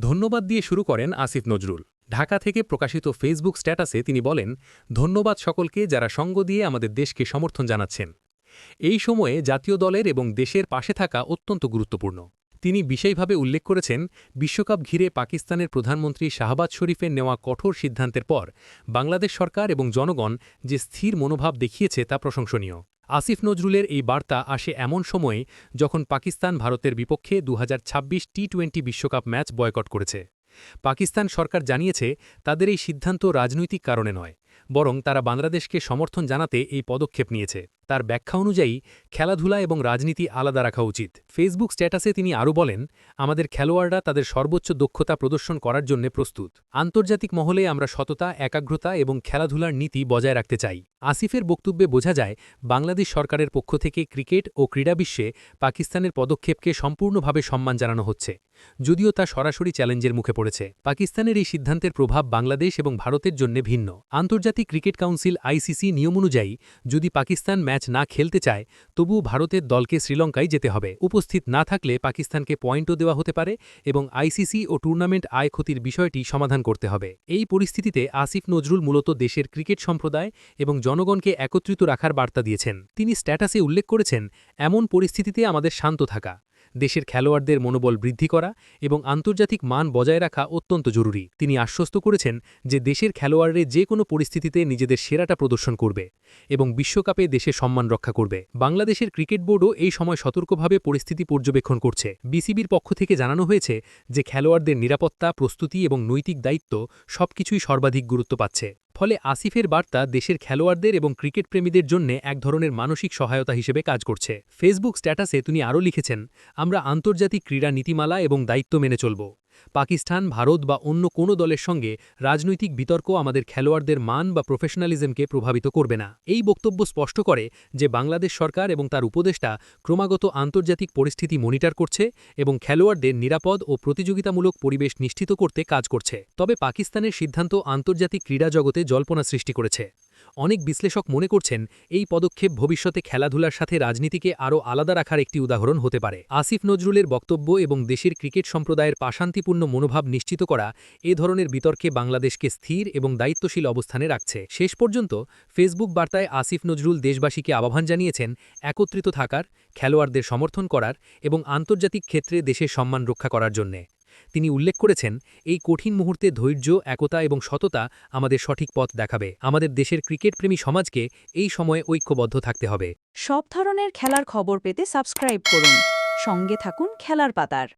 ধন্যবাদ দিয়ে শুরু করেন আসিফ নজরুল। ঢাকা থেকে প্রকাশিত ফেসবুক স্ট্যাটাসে তিনি বলেন, ধন্যবাদ সকলকে যারা সঙ্গ দিয়ে আমাদের দেশকে সমর্থন জানাচ্ছেন। এই সময়ে জাতীয় দলের এবং দেশের পাশে থাকা অত্যন্ত গুরুত্বপূর্ণ। তিনি বিশেষভাবে উল্লেখ করেছেন, বিশ্বকাপ ঘিরে পাকিস্তানের প্রধানমন্ত্রী শাহবাজ শরীফের নেওয়া কঠোর সিদ্ধান্তের পর বাংলাদেশ সরকার এবং জনগণ যে স্থির মনোভাব দেখিয়েছে তা প্রশংসনীয়। আসিফ নজরুলের এই বার্তা আসে এমন সময়ে যখন পাকিস্তান ভারতের বিপক্ষে 2026 টি-20 বিশ্বকাপ ম্যাচ বয়কট করেছে। পাকিস্তান সরকার জানিয়েছে, তাদের এই সিদ্ধান্ত রাজনৈতিক কারণে নয়, বরং তারা বাংলাদেশকে সমর্থন জানাতে এই পদক্ষেপ নিয়েছে। তার ব্যাখ্যা অনুযায়ী খেলাধুলা এবং রাজনীতি আলাদা রাখা উচিত। ফেসবুক স্ট্যাটাসে তিনি আরও বলেন, আমাদের খেলোয়াড়রা তাদের সর্বোচ্চ দক্ষতা প্রদর্শন করার জন্য প্রস্তুত। আন্তর্জাতিক মহলে আমরা সততা, একাগ্রতা এবং খেলাধুলার নীতি বজায় রাখতে চাই। আসিফের বক্তব্যে বোঝা যায়, বাংলাদেশ সরকারের পক্ষ থেকে ক্রিকেট ও ক্রীড়া বিশ্বে পাকিস্তানের পদক্ষেপকে সম্পূর্ণভাবে সম্মান জানানো হচ্ছে, যদিও তা সরাসরি চ্যালেঞ্জের মুখে পড়েছে। পাকিস্তানের এই সিদ্ধান্তের প্রভাব বাংলাদেশ এবং ভারতের জন্য ভিন্ন। আন্তর্জাতিক ক্রিকেট কাউন্সিল আইসিসি নিয়ম অনুযায়ী যদি পাকিস্তান ম্যাচ না খেলতে চায়, তবুও ভারতের দলকে শ্রীলঙ্কায় যেতে হবে। উপস্থিত না থাকলে পাকিস্তানকে পয়েন্টও দেওয়া হতে পারে এবং আইসিসি ও টুর্নামেন্ট আয় ক্ষতির বিষয়টি সমাধান করতে হবে। এই পরিস্থিতিতে আসিফ নজরুল মূলত দেশের ক্রিকেট সম্প্রদায় এবং জনগণকে একত্রিত রাখার বার্তা দিয়েছেন। তিনি স্ট্যাটাসে উল্লেখ করেছেন, এমন পরিস্থিতিতে আমাদের শান্ত থাকা, দেশের খেলোয়াড়দের মনোবল বৃদ্ধি করা এবং আন্তর্জাতিক মান বজায় রাখা অত্যন্ত জরুরি। তিনি আশ্বস্ত করেছেন যে দেশের খেলোয়াড়রা যে কোনো পরিস্থিতিতে নিজেদের সেরাটা প্রদর্শন করবে এবং বিশ্বকাপে দেশের সম্মান রক্ষা করবে। বাংলাদেশের ক্রিকেট বোর্ডও এই সময় সতর্কভাবে পরিস্থিতি পর্যবেক্ষণ করছে। বিসিবির পক্ষ থেকে জানানো হয়েছে যে খেলোয়াড়দের নিরাপত্তা, প্রস্তুতি এবং নৈতিক দায়িত্ব সবকিছুই সর্বাধিক গুরুত্ব পাচ্ছে। ফলে আসিফের বার্তা দেশের খেলোয়াড়দের এবং ক্রিকেট প্রেমীদের জন্য এক ধরনের মানসিক সহায়তা হিসেবে কাজ করছে। ফেসবুক স্ট্যাটাসে তিনি আরও লিখেছেন, আমরা আন্তর্জাতিক ক্রীড়া নীতিমালা এবং দায়িত্ব মেনে চলব। পাকিস্তান, ভারত বা অন্য কোনো দলের সঙ্গে রাজনৈতিক বিতর্ক আমাদের খেলোয়াড়দের মান বা প্রফেশনালিজমকে প্রভাবিত করবে না। এই বক্তব্য স্পষ্ট করে যে বাংলাদেশ সরকার এবং তার উপদেষ্টা ক্রমাগত আন্তর্জাতিক পরিস্থিতি মনিটর করছে এবং খেলোয়াড়দের নিরাপদ ও প্রতিযোগিতামূলক পরিবেশ নিশ্চিত করতে কাজ করছে। তবে পাকিস্তানের সিদ্ধান্ত আন্তর্জাতিক ক্রীড়া জগতে জল্পনা সৃষ্টি করেছে। অনেক বিশ্লেষক মনে করছেন, এই পদক্ষেপ ভবিষ্যতে খেলাধুলার সাথে রাজনীতিকে আরও আলাদা রাখার একটি উদাহরণ হতে পারে। আসিফ নজরুলের বক্তব্য এবং দেশের ক্রিকেট সম্প্রদায়ের শান্তিপূর্ণ মনোভাব নিশ্চিত করা এ ধরনের বিতর্কে বাংলাদেশকে স্থির এবং দায়িত্বশীল অবস্থানে রাখছে। শেষ পর্যন্ত ফেসবুক বার্তায় আসিফ নজরুল দেশবাসীকে আহ্বান জানিয়েছেন, একত্রিত থাকার, খেলোয়াড়দের সমর্থন করার এবং আন্তর্জাতিক ক্ষেত্রে দেশের সম্মান রক্ষা করার জন্যে। তিনি উল্লেখ করেছেন, এই কঠিন মুহূর্তে ধৈর্য, একতা এবং সততা আমাদের সঠিক পথ দেখাবে। আমাদের দেশের ক্রিকেটপ্রেমী সমাজকে এই সময়ে ঐক্যবদ্ধ থাকতে হবে। সব ধরনের খেলার খবর পেতে সাবস্ক্রাইব করুন। সঙ্গে থাকুন খেলার পাতার।